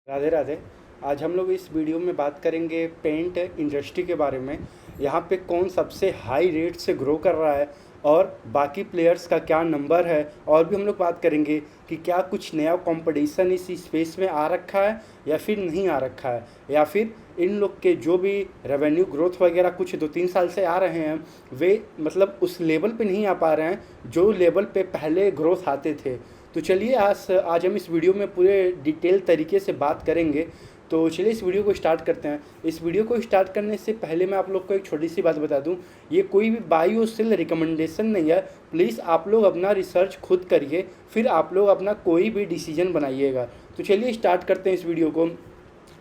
राधे राधे। आज हम लोग इस वीडियो में बात करेंगे पेंट इंडस्ट्री के बारे में। यहाँ पे कौन सबसे हाई रेट से ग्रो कर रहा है और बाकी प्लेयर्स का क्या नंबर है, और भी हम लोग बात करेंगे कि क्या कुछ नया कंपटीशन इस स्पेस में आ रखा है या फिर नहीं आ रखा है, या फिर इन लोग के जो भी रेवेन्यू ग्रोथ वगैरह कुछ 2-3 साल से आ रहे हैं वे मतलब उस लेवल पे नहीं आ पा रहे हैं जो लेवल पे पहले ग्रोथ आते थे। तो चलिए आज हम इस वीडियो में पूरे डिटेल तरीके से बात करेंगे। तो चलिए इस वीडियो को स्टार्ट करते हैं। इस वीडियो को स्टार्ट करने से पहले मैं आप लोग को एक छोटी सी बात बता दूं, ये कोई भी बाई और सेल रिकमेंडेशन नहीं है। प्लीज़ आप लोग अपना रिसर्च खुद करिए, फिर आप लोग अपना कोई भी डिसीजन बनाइएगा। तो चलिए स्टार्ट करते हैं इस वीडियो को।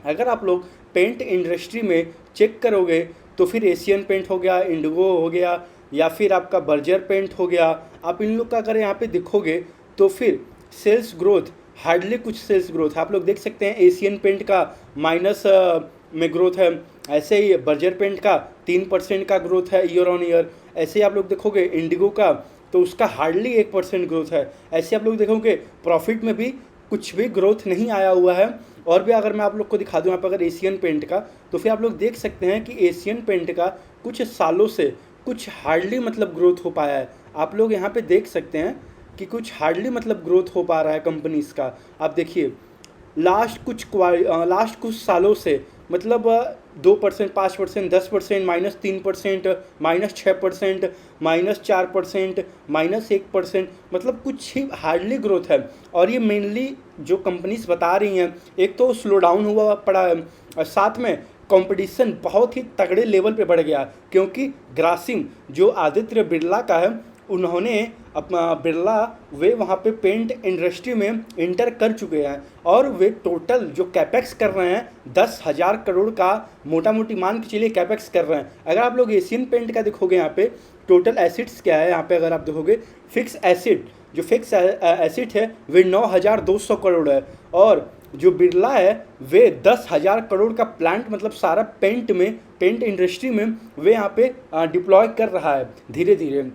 अगर आप लोग पेंट इंडस्ट्री में चेक करोगे तो फिर एशियन पेंट हो गया, इंडिगो हो गया, या फिर आपका बर्जर पेंट हो गया, आप इन लोग का अगर यहाँ पे देखोगे तो फिर सेल्स ग्रोथ हार्डली कुछ सेल्स ग्रोथ है। आप लोग देख सकते हैं एशियन पेंट का माइनस में ग्रोथ है, ऐसे ही बर्जर पेंट का 3% का ग्रोथ है ईयर ऑन ईयर। ऐसे ही आप लोग देखोगे इंडिगो का तो उसका हार्डली 1% ग्रोथ है। ऐसे आप लोग देखोगे प्रॉफिट में भी कुछ भी ग्रोथ नहीं आया हुआ है। और भी अगर मैं आप लोग को दिखा दूँ यहाँ पर अगर एशियन पेंट का, तो फिर आप लोग देख सकते हैं कि एशियन पेंट का कुछ सालों से कुछ हार्डली मतलब ग्रोथ हो पाया है। आप लोग यहाँ पे देख सकते हैं कि कुछ हार्डली मतलब ग्रोथ हो पा रहा है कंपनीज का। आप देखिए लास्ट कुछ सालों से मतलब 2%, 5%, 10%, -3%, -6%, -4%, -1%, मतलब कुछ ही हार्डली ग्रोथ है। और ये मेनली जो कंपनीज बता रही हैं, एक तो स्लो डाउन हुआ पड़ा है और साथ में कंपटीशन बहुत ही तगड़े लेवल पे बढ़ गया, क्योंकि ग्रासिम जो आदित्य बिरला का है उन्होंने अपना बिरला वे वहाँ पे पेंट इंडस्ट्री में इंटर कर चुके हैं और वे टोटल जो कैपेक्स कर रहे हैं 10,000 करोड़ का मोटा मोटी मान के चलिए कैपेक्स कर रहे हैं। अगर आप लोग एशियन पेंट का देखोगे यहाँ पे टोटल एसिड्स क्या है, यहाँ पे अगर आप देखोगे फिक्स एसिड जो फिक्स एसिड है वे 9,200 करोड़ है, और जो बिरला है वे 10,000 करोड़ का प्लांट मतलब सारा पेंट इंडस्ट्री में वे यहाँ पे डिप्लॉय कर रहा है धीरे धीरे।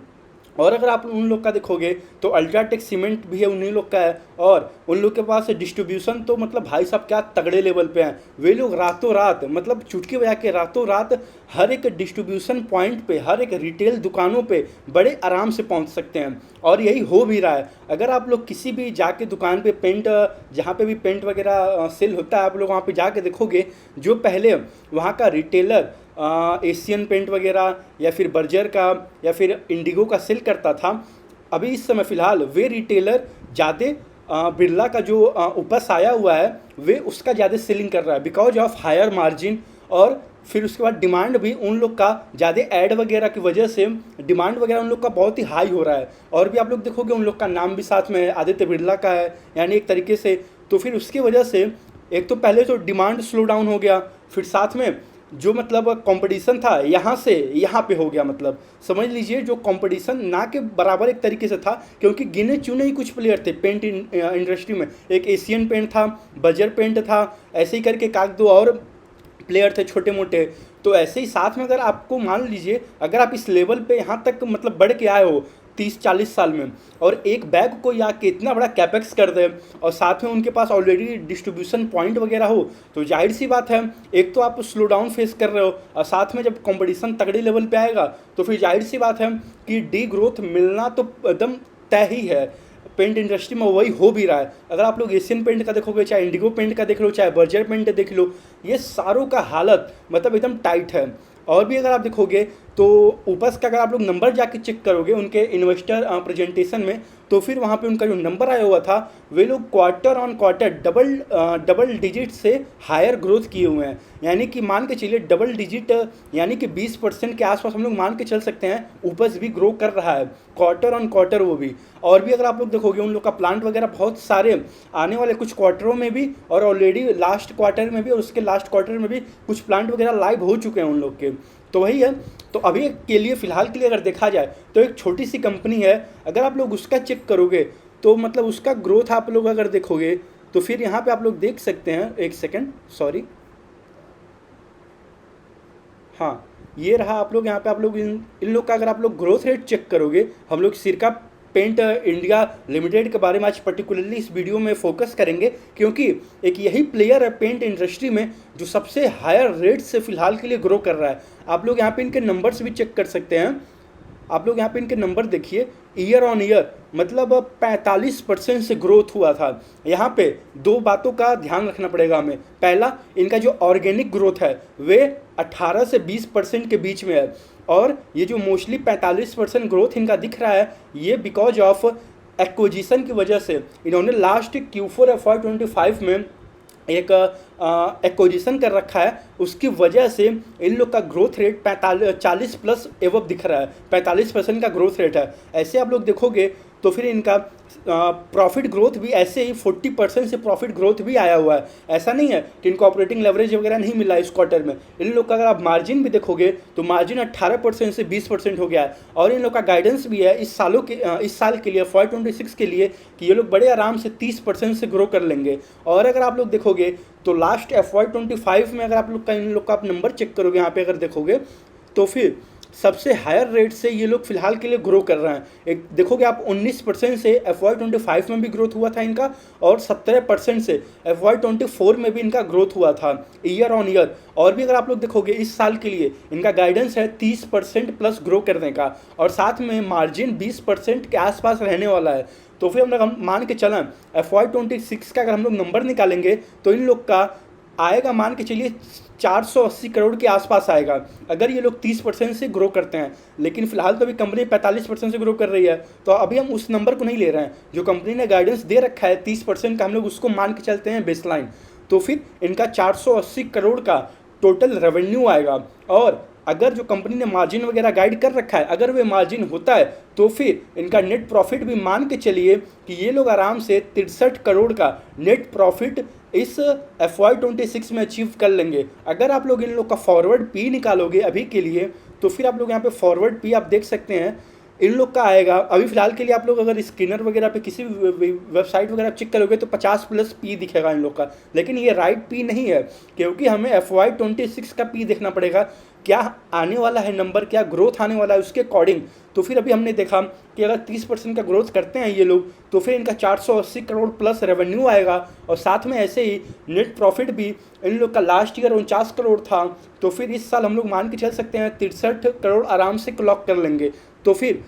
और अगर आप उन लोग का देखोगे तो अल्ट्राटेक सीमेंट भी है उन्हीं लोग का है, और उन लोग के पास डिस्ट्रीब्यूशन तो मतलब भाई साहब क्या तगड़े लेवल पे हैं। वे लोग रातों रात मतलब चुटकी बजा के रातों रात हर एक डिस्ट्रीब्यूशन पॉइंट पे, हर एक रिटेल दुकानों पे बड़े आराम से पहुंच सकते हैं, और यही हो भी रहा है। अगर आप लोग किसी भी जाके दुकान पे पेंट जहाँ पे भी पेंट वगैरह सेल होता है आप लोग वहाँ पे जाके देखोगे, जो पहले वहाँ का रिटेलर एशियन पेंट वगैरह या फिर बर्जर का या फिर इंडिगो का सेल करता था, अभी इस समय फ़िलहाल वे रिटेलर ज़्यादा बिरला का जो उपस आया हुआ है वे उसका ज़्यादा सेलिंग कर रहा है बिकॉज ऑफ हायर मार्जिन। और फिर उसके बाद डिमांड भी उन लोग का ज़्यादा ऐड वगैरह की वजह से डिमांड वगैरह उन लोग का बहुत ही हाई हो रहा है। और भी आप लोग देखोगे उन लोग का नाम भी साथ में आदित्य बिरला का है, यानी एक तरीके से। तो फिर उसकी वजह से एक तो पहले तो डिमांड स्लो डाउन हो गया, फिर साथ में जो मतलब कंपटीशन था यहाँ से यहाँ पे हो गया, मतलब समझ लीजिए जो कंपटीशन ना के बराबर एक तरीके से था, क्योंकि गिने चुने ही कुछ प्लेयर थे पेंट इंडस्ट्री में। एक एशियन पेंट था, बजर पेंट था, ऐसे ही करके काक दो और प्लेयर थे छोटे मोटे। तो ऐसे ही साथ में अगर आपको मान लीजिए अगर आप इस लेवल पे यहाँ तक मतलब बढ़ के आए हो 30-40 साल में, और एक बैग को या के इतना बड़ा कैपेक्स कर दे और साथ में उनके पास ऑलरेडी डिस्ट्रीब्यूशन पॉइंट वगैरह हो, तो जाहिर सी बात है एक तो आप स्लो डाउन फेस कर रहे हो, और साथ में जब कंपटीशन तगड़े लेवल पे आएगा तो फिर जाहिर सी बात है कि डी ग्रोथ मिलना तो एकदम तय ही है। पेंट इंडस्ट्री में वही हो भी रहा है। अगर आप लोग एशियन पेंट का देखोगे, चाहे इंडिगो पेंट का देख लो, चाहे बर्जर पेंट देख लो, ये सारों का हालत मतलब एकदम टाइट है। और भी अगर आप देखोगे तो ऊपर का अगर आप लोग नंबर जाके चेक करोगे उनके इन्वेस्टर प्रेजेंटेशन में, तो फिर वहाँ पे उनका जो नंबर आया हुआ था वे लोग quarter on quarter double digit से हायर ग्रोथ किए हुए हैं। यानी कि मान के चलिए डबल डिजिट यानी कि 20% के आसपास हम लोग मान के चल सकते हैं उपज भी ग्रो कर रहा है क्वार्टर ऑन क्वार्टर वो भी। और भी अगर आप लोग देखोगे उन लोग का प्लांट वगैरह बहुत सारे आने वाले कुछ क्वार्टरों में भी, और ऑलरेडी लास्ट क्वार्टर में भी और उसके लास्ट क्वार्टर में भी कुछ प्लांट वगैरह लाइव हो चुके हैं उन लोग के। तो वही है। तो अभी के लिए फ़िलहाल के लिए अगर देखा जाए तो एक छोटी सी कंपनी है, अगर आप लोग उसका चेक करोगे तो मतलब उसका ग्रोथ आप लोग अगर देखोगे तो फिर यहाँ पे आप लोग देख सकते हैं, एक सेकंड हाँ ये रहा। आप लोग यहाँ पे आप लोग इन लोग का अगर आप लोग ग्रोथ रेट चेक करोगे, हम लोग सिरका पेंट इंडिया लिमिटेड के बारे में आज पर्टिकुलरली इस वीडियो में फोकस करेंगे, क्योंकि एक यही प्लेयर है पेंट इंडस्ट्री में जो सबसे हायर रेट से फिलहाल के लिए ग्रो कर रहा है। आप लोग यहाँ पे इनके नंबर्स भी चेक कर सकते हैं। आप लोग यहाँ पे इनके नंबर देखिए, ईयर ऑन ईयर मतलब 45% से ग्रोथ हुआ था। यहाँ पे दो बातों का ध्यान रखना पड़ेगा हमें। पहला, इनका जो ऑर्गेनिक ग्रोथ है वे 18 से 20% के बीच में है, और ये जो मोस्टली 45% ग्रोथ इनका दिख रहा है ये बिकॉज ऑफ एक्विजिशन की वजह से। इन्होंने लास्ट Q4 FY25 में एक एक्विजिशन कर रखा है, उसकी वजह से इन लोग का ग्रोथ रेट 40 प्लस एवब दिख रहा है, 45% का ग्रोथ रेट है। ऐसे आप लोग देखोगे तो फिर इनका प्रॉफिट ग्रोथ भी ऐसे ही 40% से प्रॉफिट ग्रोथ भी आया हुआ है। ऐसा नहीं है कि इनको ऑपरेटिंग लेवरेज वगैरह नहीं मिला इस क्वार्टर में। इन लोग का अगर आप मार्जिन भी देखोगे तो मार्जिन 18% से 20% हो गया है, और इन लोग का गाइडेंस भी है इस साल के लिए FY26 के लिए कि ये लोग बड़े आराम से 30% से ग्रो कर लेंगे। और अगर आप लोग देखोगे तो लास्ट FY25 में अगर आप लोग का इन लोग का आप नंबर चेक करोगे यहाँ पे अगर देखोगे तो फिर सबसे हायर रेट से ये लोग फिलहाल के लिए ग्रो कर रहे हैं। एक देखोगे आप 19% से FY25 में भी ग्रोथ हुआ था इनका, और 17% से FY24 में भी इनका ग्रोथ हुआ था ईयर ऑन ईयर। और भी अगर आप लोग देखोगे इस साल के लिए इनका गाइडेंस है 30% प्लस ग्रो करने का, और साथ में मार्जिन 20% के आसपास रहने वाला है। तो फिर हम मान के चलें FY26 का अगर हम लोग नंबर निकालेंगे तो इन लोग का आएगा, मान के चलिए 480 करोड़ के आसपास आएगा अगर ये लोग 30% से ग्रो करते हैं। लेकिन फिलहाल तो अभी कंपनी 45% से ग्रो कर रही है, तो अभी हम उस नंबर को नहीं ले रहे हैं। जो कंपनी ने गाइडेंस दे रखा है 30% का, हम लोग उसको मान के चलते हैं बेसलाइन। तो फिर इनका 480 करोड़ का टोटल रेवेन्यू आएगा, और अगर जो कंपनी ने मार्जिन वगैरह गाइड कर रखा है अगर वे मार्जिन होता है तो फिर इनका नेट प्रॉफिट भी मान के चलिए कि ये लोग आराम से 63 करोड़ का नेट प्रॉफिट इस FY26 में अचीव कर लेंगे। अगर आप लोग इन लोग का फॉरवर्ड पी निकालोगे अभी के लिए तो फिर आप लोग यहाँ पे फॉरवर्ड पी आप देख सकते हैं इन लोग का आएगा। अभी फिलहाल के लिए आप लोग अगर स्कैनर वगैरह पे किसी भी वेबसाइट वगैरह चेक करोगे तो 50 प्लस पी दिखेगा इन लोग का, लेकिन ये राइट पी नहीं है, क्योंकि हमें FY26 का पी देखना पड़ेगा क्या आने वाला है नंबर, क्या ग्रोथ आने वाला है उसके अकॉर्डिंग। तो फिर अभी हमने देखा कि अगर 30% का ग्रोथ करते हैं ये लोग तो फिर इनका 480 करोड़ प्लस रेवेन्यू आएगा, और साथ में ऐसे ही नेट प्रॉफिट भी इन लोग का लास्ट ईयर 49 करोड़ था, तो फिर इस साल हम लोग मान के चल सकते हैं 63 करोड़ आराम से क्लॉक कर लेंगे। तो फिर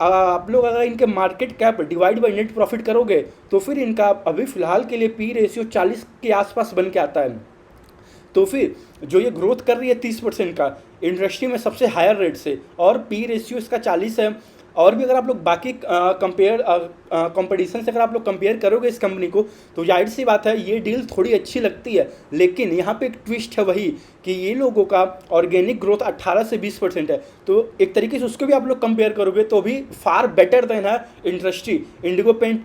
आप लोग अगर इनके market cap divide by net profit करोगे तो फिर इनका अभी फ़िलहाल के लिए पी रेशियो 40 के आसपास बन के आता है। तो फिर जो ये ग्रोथ कर रही है 30% का इंडस्ट्री में सबसे हायर रेट से, और पी रेशियो इसका 40 है। और भी अगर आप लोग बाकी कंपटीशन से अगर आप लोग कंपेयर करोगे इस कंपनी को तो जाहिर सी बात है ये डील थोड़ी अच्छी लगती है, लेकिन यहाँ पे एक ट्विस्ट है वही कि ये लोगों का ऑर्गेनिक ग्रोथ 18 से 20% है। तो एक तरीके से उसको भी आप लोग कंपेयर करोगे तो भी फार बेटर देन है इंडस्ट्री। इंडिगो पेंट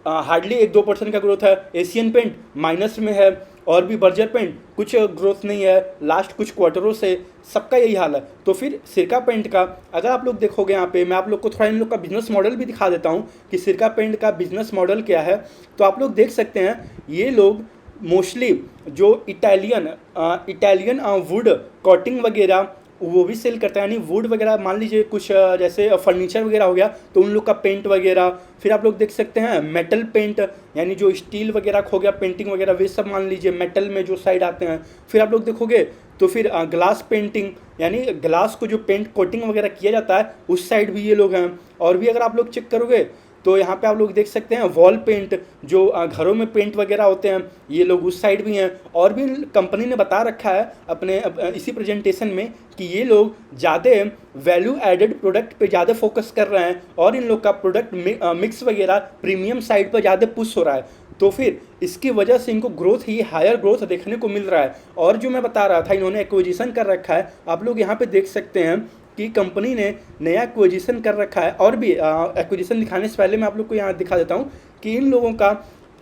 हार्डली 1-2% का ग्रोथ है, एशियन पेंट माइनस में है, और भी बर्जर पेंट कुछ ग्रोथ नहीं है लास्ट कुछ क्वार्टरों से, सबका यही हाल है। तो फिर सिरका पेंट का अगर आप लोग देखोगे यहाँ पे मैं आप लोग को थोड़ा इन लोग का बिजनेस मॉडल भी दिखा देता हूँ कि सिरका पेंट का बिजनेस मॉडल क्या है। तो आप लोग देख सकते हैं ये लोग मोस्टली जो इटालियन वुड कॉटिंग वगैरह वो भी सेल करता है, यानी वुड वगैरह मान लीजिए कुछ जैसे फर्नीचर वगैरह हो गया तो उन लोग का पेंट वगैरह। फिर आप लोग देख सकते हैं मेटल पेंट, यानी जो स्टील वगैरह हो गया पेंटिंग वगैरह वे सब मान लीजिए मेटल में जो साइड आते हैं। फिर आप लोग देखोगे तो फिर ग्लास पेंटिंग, यानी ग्लास को जो पेंट कोटिंग वगैरह किया जाता है उस साइड भी ये लोग हैं। और भी अगर आप लोग चेक करोगे तो यहाँ पे आप लोग देख सकते हैं वॉल पेंट, जो घरों में पेंट वगैरह होते हैं ये लोग उस साइड भी हैं। और भी कंपनी ने बता रखा है अपने इसी प्रेजेंटेशन में कि ये लोग ज़्यादा वैल्यू एडेड प्रोडक्ट पे ज़्यादा फोकस कर रहे हैं, और इन लोग का प्रोडक्ट मिक्स वगैरह प्रीमियम साइड पर ज़्यादा पुश हो रहा है। तो फिर इसकी वजह से इनको ग्रोथ ही हायर ग्रोथ देखने को मिल रहा है। और जो मैं बता रहा था इन्होंने एक्विजिशन कर रखा है, आप लोग यहाँ पे देख सकते हैं कि कंपनी ने नया एक्विजिशन कर रखा है। और भी एक्विजिशन दिखाने से पहले मैं आप लोग को यहाँ दिखा देता हूँ कि इन लोगों का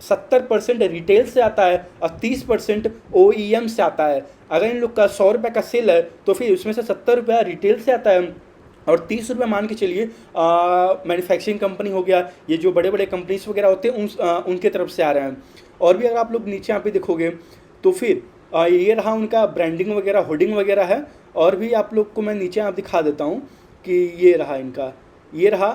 70% रिटेल से आता है और 30% OEM से आता है। अगर इन लोग का 100 रुपये का सेल है तो फिर उसमें से 70 रुपया रिटेल से आता है, और 30 रुपये मान के चलिए मैन्युफैक्चरिंग कंपनी हो गया, ये जो बड़े बड़े कंपनीज वगैरह होते हैं उनके तरफ से आ रहे हैं। और भी अगर आप लोग नीचे यहाँ पे देखोगे तो फिर ये रहा उनका ब्रांडिंग वगैरह होर्डिंग वगैरह है। और भी आप लोग को मैं नीचे आप दिखा देता हूँ कि ये रहा इनका, ये रहा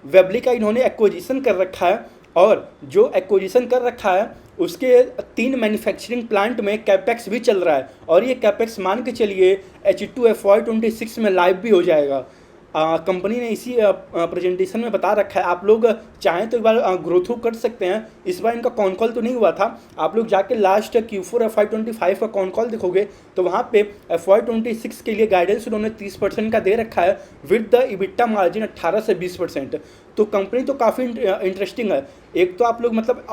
वेबली का इन्होंने एक्विजिशन कर रखा है, और जो एक्विजिशन कर रखा है उसके 3 मैन्युफैक्चरिंग प्लांट में कैपेक्स भी चल रहा है, और ये कैपेक्स मान के चलिए H2 FY26 में लाइव भी हो जाएगा। कंपनी ने इसी प्रेजेंटेशन में बता रखा है। आप लोग चाहें तो एक बार ग्रो थ्रू कर सकते हैं। इस बार इनका कॉन कॉल तो नहीं हुआ था, आप लोग जाके लास्ट Q4 FY25 का कॉन कॉल देखोगे तो वहाँ पे FY26 के लिए गाइडेंस उन्होंने 30% का दे रखा है, विद द इबिट्टा मार्जिन 18 से 20%। तो कंपनी तो काफ़ी इंटरेस्टिंग है। एक तो आप लोग मतलब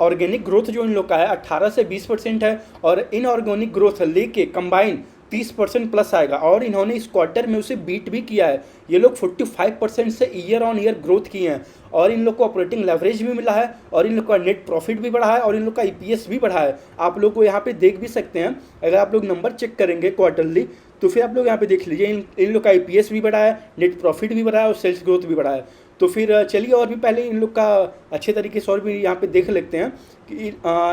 ऑर्गेनिक ग्रोथ जो इन लोग का है 18 से 20% है, और इनऑर्गेनिक ग्रोथ लेके कंबाइन 30% प्लस आएगा, और इन्होंने इस क्वार्टर में उसे बीट भी किया है। ये लोग 45% से ईयर ऑन ईयर ग्रोथ किए हैं, और इन लोग को ऑपरेटिंग लेवरेज भी मिला है, और इन लोग का नेट प्रॉफिट भी बढ़ा है, और इन लोग का EPS भी बढ़ा है। आप लोग को यहाँ पे देख भी सकते हैं, अगर आप लोग नंबर चेक करेंगे क्वार्टरली तो फिर आप लोग यहाँ पे देख लीजिए इन लोग का EPS भी बढ़ा है, नेट प्रॉफिट भी बढ़ा है, और सेल्स ग्रोथ भी बढ़ा है। तो फिर चलिए और भी पहले इन लोग का अच्छे तरीके से और भी यहाँ पे देख लेते हैं कि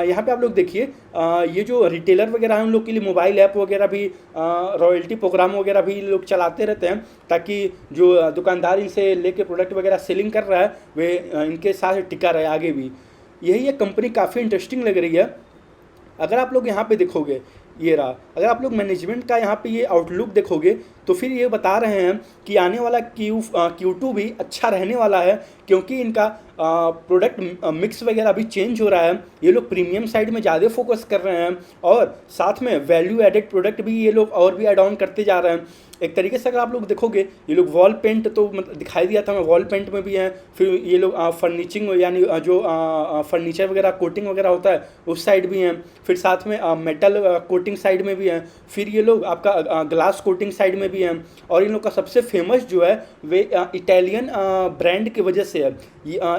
यहाँ पे आप लोग देखिए, ये जो रिटेलर वगैरह हैं उन लोग के लिए मोबाइल ऐप वगैरह भी, रॉयल्टी प्रोग्राम वगैरह भी लोग चलाते रहते हैं, ताकि जो दुकानदार इनसे लेके प्रोडक्ट वगैरह सेलिंग कर रहा है वे इनके साथ टिका रहे आगे भी। यही ये कंपनी काफ़ी इंटरेस्टिंग लग रही है। अगर आप लोग यहाँ पे देखोगे, ये रहा, अगर आप लोग मैनेजमेंट का यहाँ पे ये आउटलुक देखोगे तो फिर ये बता रहे हैं कि आने वाला Q2 भी अच्छा रहने वाला है, क्योंकि इनका प्रोडक्ट मिक्स वगैरह भी चेंज हो रहा है। ये लोग प्रीमियम साइड में ज़्यादा फोकस कर रहे हैं, और साथ में वैल्यू एडेड प्रोडक्ट भी ये लोग और भी ऐड ऑन करते जा रहे हैं। एक तरीके से अगर आप लोग देखोगे, ये लोग वॉल पेंट तो मतलब दिखाई दिया था मैं, वॉल पेंट में भी हैं, फिर ये लोग फर्नीचिंग यानी जो फर्नीचर वगैरह कोटिंग वगैरह होता है उस साइड भी हैं, फिर साथ में मेटल कोटिंग साइड में भी हैं, फिर ये लोग आपका ग्लास कोटिंग साइड में भी हैं, और इन लोग का सबसे फेमस जो है वे इटालियन ब्रांड की वजह से है।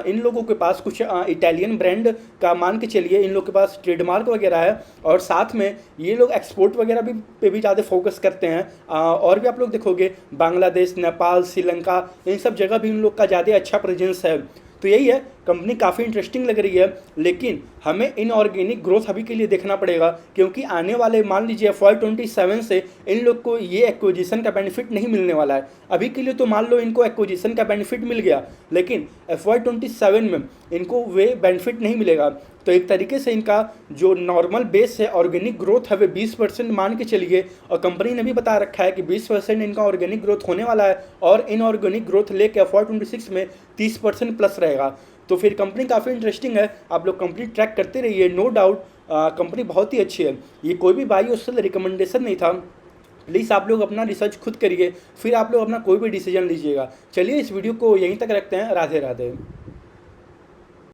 इन लोगों के पास कुछ इटालियन ब्रांड का मान के चलिए इन लोग के पास ट्रेडमार्क वगैरह है, और साथ में ये लोग एक्सपोर्ट वगैरह भी पे भी ज़्यादा फोकस करते हैं। और भी आप लोग देखोगे बांग्लादेश, नेपाल, श्रीलंका, इन सब जगह भी इन लोग का ज़्यादा अच्छा प्रेजेंस है। तो यही है, कंपनी काफ़ी इंटरेस्टिंग लग रही है, लेकिन हमें इनऑर्गेनिक ग्रोथ अभी के लिए देखना पड़ेगा, क्योंकि आने वाले मान लीजिए FY27 से इन लोग को ये एक्विजिशन का बेनिफिट नहीं मिलने वाला है। अभी के लिए तो मान लो इनको एक्विजिशन का बेनिफिट मिल गया, लेकिन FY27 में इनको वे बेनिफिट नहीं मिलेगा। तो एक तरीके से इनका जो नॉर्मल बेस है ऑर्गेनिक ग्रोथ है वे 20% मान के चलिए, और कंपनी ने भी बता रखा है कि 20% इनका ऑर्गेनिक ग्रोथ होने वाला है, और इनऑर्गेनिक ग्रोथ लेके FY26 में 30% प्लस रहेगा। तो फिर कंपनी काफ़ी इंटरेस्टिंग है, आप लोग कंपनी ट्रैक करते रहिए। नो डाउट कंपनी बहुत ही अच्छी है, ये कोई भी बाई और सेल रिकमेंडेशन नहीं था। प्लीज़ आप लोग अपना रिसर्च खुद करिए, फिर आप लोग अपना कोई भी डिसीजन लीजिएगा। चलिए इस वीडियो को यहीं तक रखते हैं। राधे राधे।